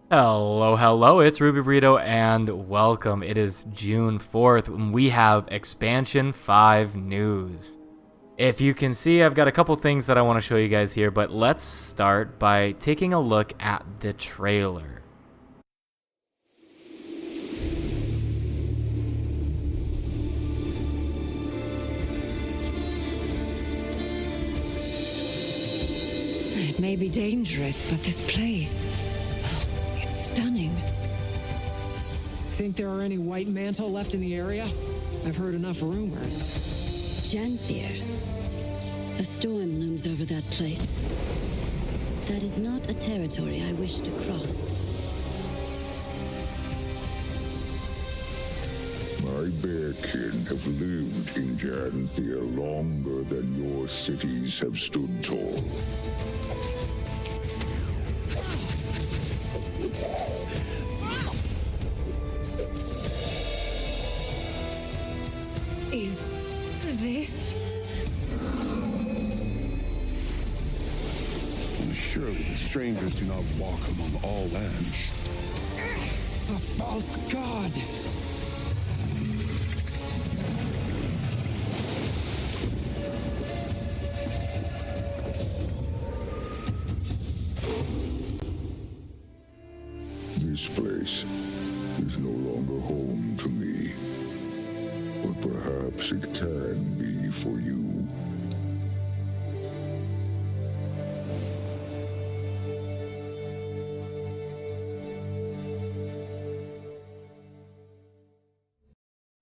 Hello, it's Ruby Burrito, and welcome. It is June 4th, and we have Expansion 5 news. If you can see, I've got a couple things that I want to show you guys here, but let's start by taking a look at the trailer. It may be dangerous, but this place, it's stunning. Think there are any white mantle left in the area? I've heard enough rumors. Janthier. A storm looms over that place. That is not a territory I wish to cross. My bear kin have lived in Janthier longer than your cities have stood tall. Is this? Surely the strangers do not walk among all lands. A false god! This place is no longer home to me. But perhaps it can be for you.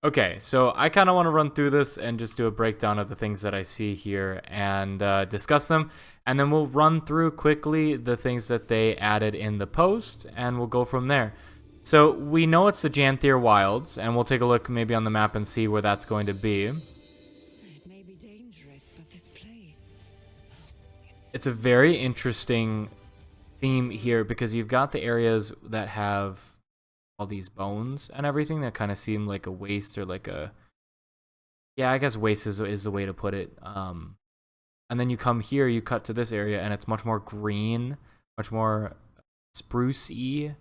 Okay, so I kind of want to run through this and just do a breakdown of the things that I see here and discuss them. And then we'll run through quickly the things that they added in the post, and we'll go from there. So we know it's the Janthier Wilds, and we'll take a look maybe on the map and see where that's going to be. It may be dangerous, but this place, It's a very interesting theme here because you've got the areas that have all these bones and everything that kind of seem like a waste or like a, yeah, I guess waste is the way to put it. And then you come here, you cut to this area, and it's much more green, much more spruce-y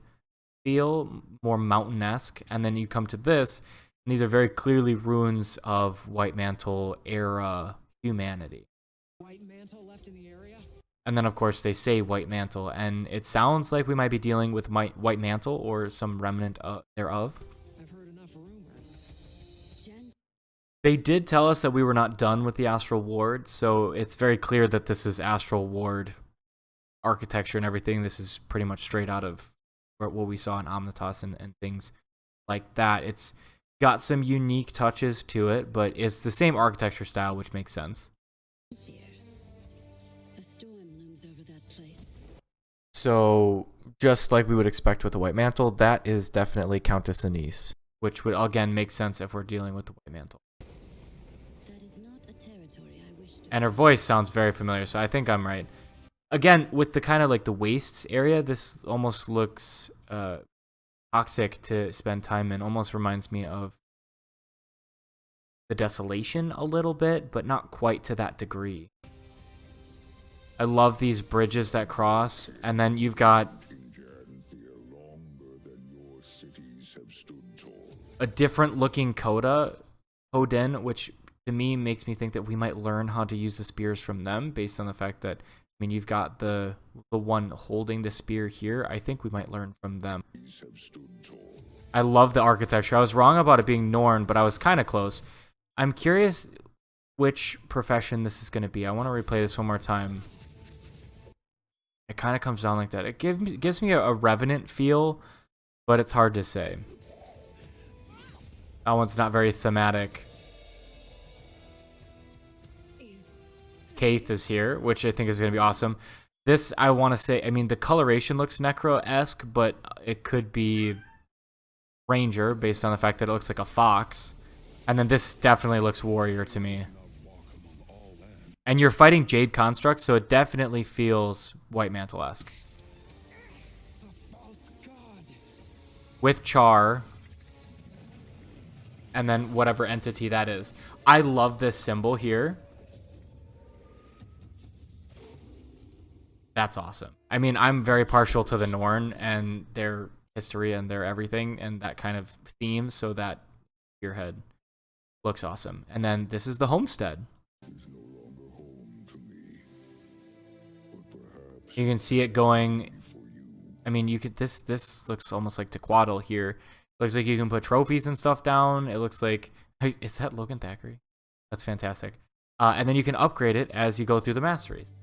feel, more mountain-esque. And then you come to this, and these are very clearly ruins of White Mantle era humanity. White mantle left in the area? And then, of course, they say White Mantle, and it sounds like we might be dealing with White Mantle or some remnant thereof. I've heard enough rumors. They did tell us that we were not done with the Astral Ward, so it's very clear that this is Astral Ward architecture and everything. This is pretty much straight out of what we saw in Omnitas and things like that. It's got some unique touches to it, but it's the same architecture style, which makes sense. A storm looms over that place. So, just like we would expect with the White Mantle, that is definitely Countess Anise, which would again make sense if we're dealing with the White Mantle. That is not a territory I wish to. And her voice sounds very familiar, so I think I'm right. Again, with the kind of like the wastes area, this almost looks toxic to spend time in. Almost reminds me of the Desolation a little bit, but not quite to that degree. I love these bridges that cross, and then you've got In Janthier longer than your cities have stood tall. a different looking Hoden, which to me makes me think that we might learn how to use the spears from them based on the fact that, I mean, you've got the one holding the spear here. I think we might learn from them. Cities have stood tall. I love the architecture. I was wrong about it being Norn, but I was kind of close. I'm curious which profession this is going to be. I want to replay this one more time. It kind of comes down like that. It gives me a Revenant feel, but it's hard to say. That one's not very thematic. Kaith is here, which I think is going to be awesome. This, I want to say, I mean, the coloration looks Necro-esque, but it could be Ranger based on the fact that it looks like a fox. And then this definitely looks Warrior to me. And you're fighting Jade Constructs, so it definitely feels White Mantle-esque. A false god! With Char. And then whatever entity that is. I love this symbol here. That's awesome. I mean, I'm very partial to the Norn and their history and their everything and that kind of theme, so that spearhead looks awesome. And then this is the Homestead. You can see it going. I mean, you could this looks almost like Tequatl here. Looks like you can put trophies and stuff down. It looks like, is that Logan Thackeray? That's fantastic. And then you can upgrade it as you go through the masteries.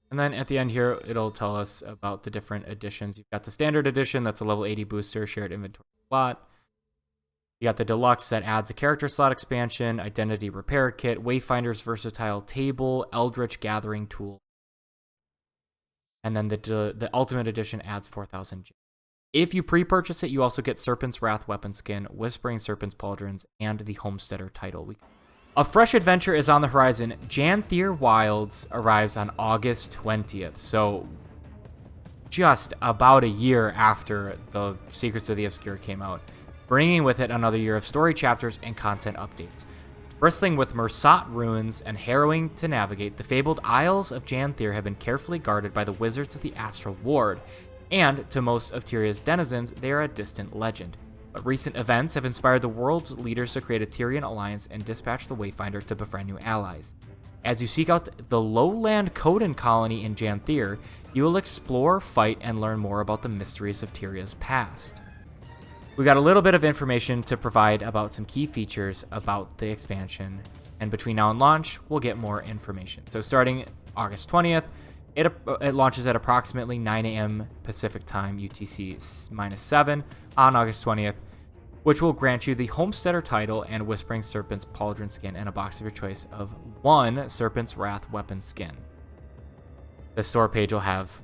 And then at the end here, it'll tell us about the different editions. You've got the standard edition, that's a level 80 booster, shared inventory slot. You got the deluxe that adds a character slot expansion, identity repair kit, Wayfinder's versatile table, Eldritch gathering tool. And then the ultimate edition adds 4,000 gems. If you pre-purchase it, you also get Serpent's Wrath weapon skin, Whispering Serpent's pauldrons, and the Homesteader title. A fresh adventure is on the horizon. Janthier Wilds arrives on August 20th, so just about a year after the Secrets of the Obscure came out, bringing with it another year of story chapters and content updates. Bristling with Mersat ruins and harrowing to navigate, the fabled Isles of Janthier have been carefully guarded by the Wizards of the Astral Ward, and to most of Tyria's denizens, they are a distant legend. But recent events have inspired the world's leaders to create a Tyrian alliance and dispatch the Wayfinder to befriend new allies. As you seek out the lowland Coden colony in Janthier, you will explore, fight, and learn more about the mysteries of Tyria's past. We got a little bit of information to provide about some key features about the expansion, and between now and launch, we'll get more information. So starting August 20th, it launches at approximately 9 a.m. Pacific time, UTC-7 on August 20th, which will grant you the Homesteader title and Whispering Serpent's pauldron skin and a box of your choice of one Serpent's Wrath weapon skin. The store page will have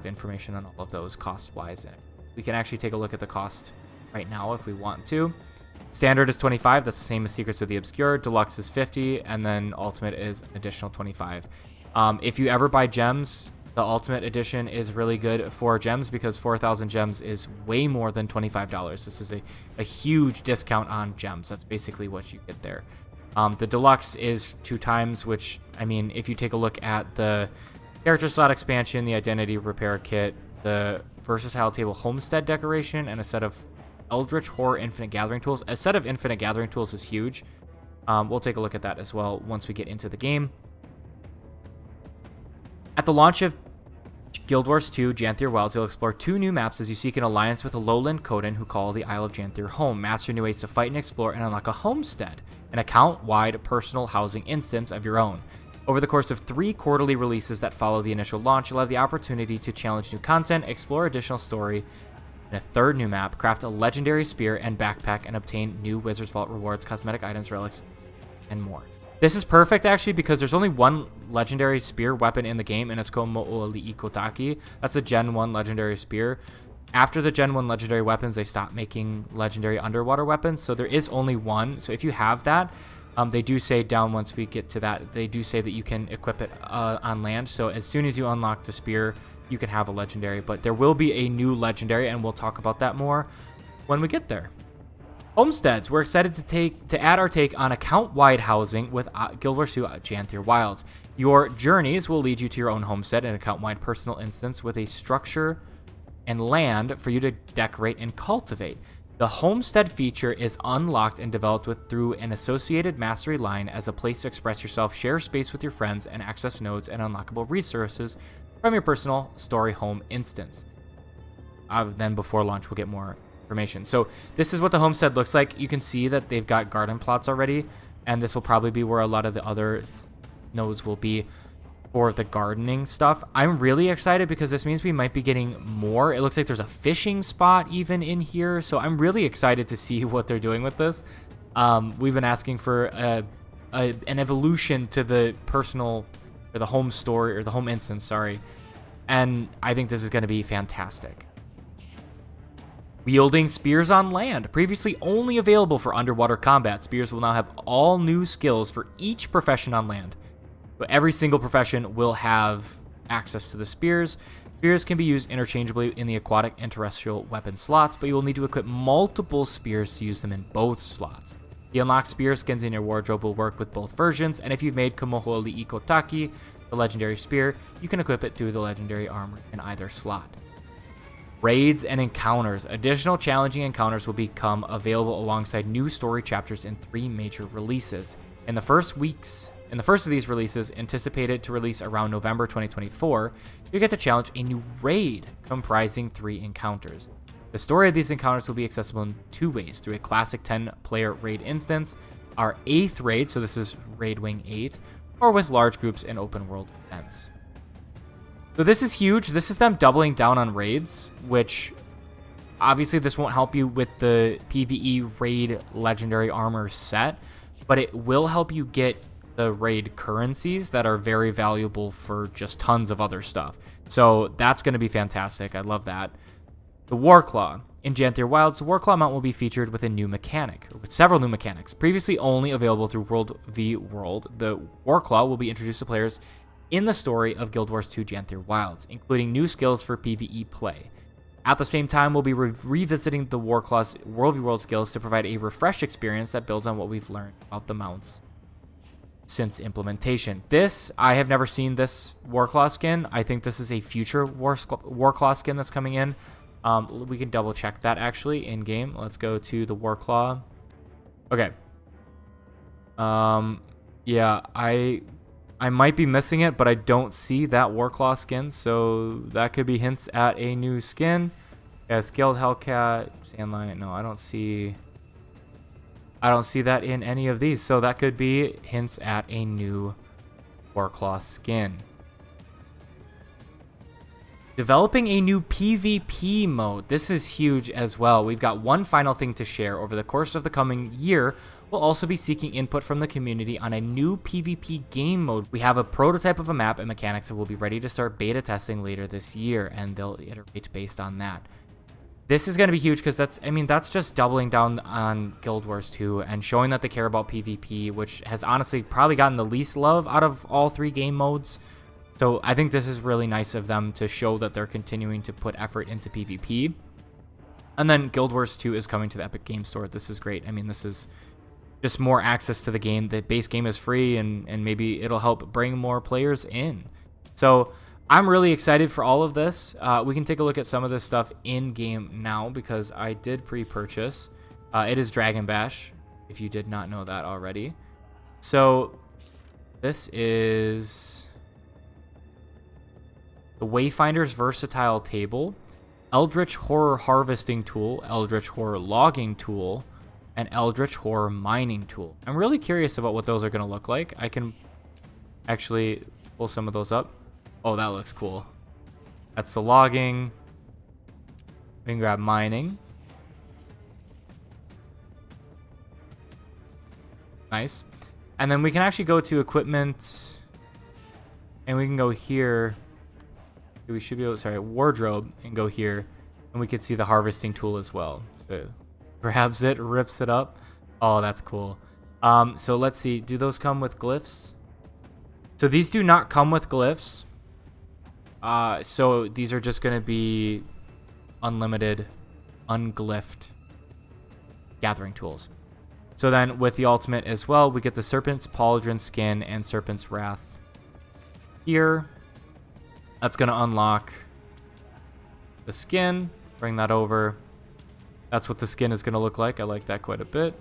information on all of those cost-wise. We can actually take a look at the cost right now if we want to. Standard is 25, that's the same as Secrets of the Obscure. Deluxe is 50, and then Ultimate is an additional 25. If you ever buy gems, the Ultimate Edition is really good for gems because 4,000 gems is way more than $25. This is a huge discount on gems. That's basically what you get there. The Deluxe is 2 times, which, I mean, if you take a look at the character slot expansion, the identity repair kit, the versatile table Homestead decoration, and a set of Eldritch Horror Infinite Gathering tools. A set of Infinite Gathering tools is huge. We'll take a look at that as well once we get into the game. At the launch of Guild Wars 2 Janthier Wilds, you'll explore 2 new maps as you seek an alliance with a lowland Coden who call the Isle of Janthier home. Master new ways to fight and explore and unlock a homestead, an account-wide personal housing instance of your own. Over the course of 3 quarterly releases that follow the initial launch, you'll have the opportunity to challenge new content, explore additional story, and a 3rd new map, craft a legendary spear and backpack, and obtain new Wizard's Vault rewards, cosmetic items, relics, and more. This is perfect, actually, because there's only 1 legendary spear weapon in the game, and it's called Mo'oli'i Kotaki. That's a Gen 1 legendary spear. After the Gen 1 legendary weapons, they stop making legendary underwater weapons, so there is only 1. So if you have that, they do say down once we get to that, they do say that you can equip it on land. So as soon as you unlock the spear, you can have a legendary. But there will be a new legendary, and we'll talk about that more when we get there. Homesteads. We're excited to add our take on account-wide housing with Guild Wars 2 Janthier Wilds. Your journeys will lead you to your own homestead, an account-wide personal instance with a structure and land for you to decorate and cultivate. The Homestead feature is unlocked and developed through an associated mastery line as a place to express yourself, share space with your friends, and access nodes and unlockable resources from your personal story home instance. Then before launch, we'll get more information. So this is what the homestead looks like. You can see that they've got garden plots already, and this will probably be where a lot of the other nodes will be for the gardening stuff. I'm really excited because this means we might be getting more. It looks like there's a fishing spot even in here, so I'm really excited to see what they're doing with this. We've been asking for an evolution to the personal, or the home story, or the home instance, sorry, and I think this is going to be fantastic. Wielding spears on land. Previously only available for underwater combat, spears will now have all new skills for each profession on land. But every single profession will have access to the spears. Spears can be used interchangeably in the aquatic and terrestrial weapon slots, but you will need to equip multiple spears to use them in both slots. The unlocked spear skins in your wardrobe will work with both versions, and if you've made Komoholi Ikotaki, the legendary spear, you can equip it through the legendary armor in either slot. Raids and encounters. Additional challenging encounters will become available alongside new story chapters in 3 major releases. In the first of these releases, anticipated to release around November 2024, you get to challenge a new raid comprising 3 encounters. The story of these encounters will be accessible in 2 ways: through a classic 10-player raid instance, our 8th raid, so this is Raid Wing 8, or with large groups and open world events. So this is huge. This is them doubling down on raids, which obviously this won't help you with the PvE raid legendary armor set, but it will help you get the raid currencies that are very valuable for just tons of other stuff. So that's going to be fantastic. I love that. The Warclaw. In Janthier Wilds, the Warclaw mount will be featured with a new mechanic, or with several new mechanics. Previously only available through World v World, the Warclaw will be introduced to players in the story of Guild Wars 2 Janthier Wilds, including new skills for PvE play. At the same time, we'll be revisiting the Warclaw's World v World skills to provide a refreshed experience that builds on what we've learned about the mounts since implementation. I have never seen this Warclaw skin. I think this is a future Warclaw skin that's coming in. We can double check that actually in game. Let's go to the Warclaw. Okay. Yeah, I might be missing it, but I don't see that Warclaw skin, so that could be hints at a new skin. Yeah, Scaled Hellcat, Sandlion. No, I don't see that in any of these, so that could be hints at a new Warclaw skin. Developing a new PvP mode. This is huge as well. We've got one final thing to share. Over the course of the coming year, we'll also be seeking input from the community on a new PvP game mode. We have a prototype of a map and mechanics that will be ready to start beta testing later this year, and they'll iterate based on that. This is going to be huge because that's just doubling down on Guild Wars 2 and showing that they care about PvP, which has honestly probably gotten the least love out of all 3 game modes. So I think this is really nice of them to show that they're continuing to put effort into PvP. And then Guild Wars 2 is coming to the Epic Game Store. This is great. I mean, this is just more access to the game. The base game is free, and maybe it'll help bring more players in. So I'm really excited for all of this. We can take a look at some of this stuff in-game now because I did pre-purchase. It is Dragon Bash, if you did not know that already. So this is the Wayfinder's Versatile Table, Eldritch Horror Harvesting Tool, Eldritch Horror Logging Tool, and Eldritch Horror Mining Tool. I'm really curious about what those are going to look like. I can actually pull some of those up. Oh, that looks cool. That's the logging. We can grab mining. Nice. And then we can actually go to equipment, and we can go here. We should be able to, wardrobe, and go here, and we can see the harvesting tool as well. So grabs it, rips it up. Oh, that's cool. So let's see. Do those come with glyphs? So these do not come with glyphs. So these are just going to be unlimited, unglyphed gathering tools. So then with the ultimate as well, we get the Serpent's Pauldron skin and Serpent's Wrath here. That's going to unlock the skin. Bring that over. That's what the skin is going to look like. I like that quite a bit.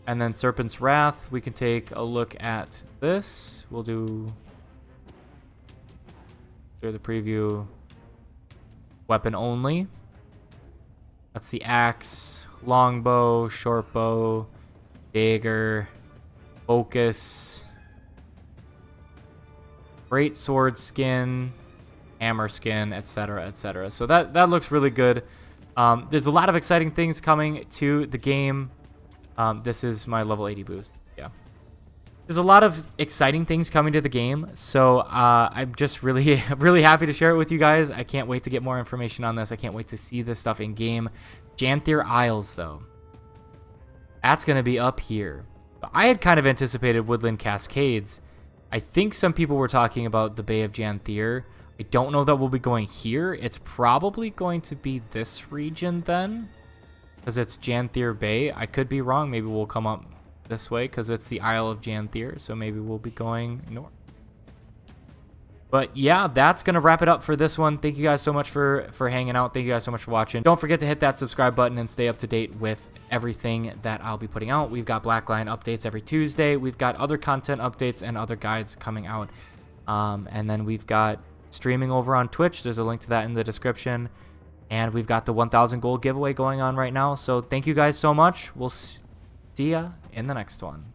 And then Serpent's Wrath, we can take a look at this. We'll do the preview. Weapon only. That's the axe, longbow, short bow, dagger, focus, great sword skin, hammer skin, etc., etc. So that looks really good. There's a lot of exciting things coming to the game. This is my level 80 boost. Yeah. There's a lot of exciting things coming to the game, so I'm just really, really happy to share it with you guys. I can't wait to get more information on this. I can't wait to see this stuff in game. Janthier Isles, though. That's going to be up here. I had kind of anticipated Woodland Cascades. I think some people were talking about the Bay of Janthier. I don't know that we'll be going here. It's probably going to be this region then, because it's Janthier Bay. I could be wrong. Maybe we'll come up this way because it's the Isle of Janthier, so maybe we'll be going north. But yeah, that's going to wrap it up for this one. Thank you guys so much for hanging out. Thank you guys so much for watching. Don't forget to hit that subscribe button and stay up to date with everything that I'll be putting out. We've got Black Lion updates every Tuesday. We've got other content updates and other guides coming out. And then we've got streaming over on Twitch. There's a link to that in the description. And we've got the 1,000 gold giveaway going on right now. So thank you guys so much. We'll see ya in the next one.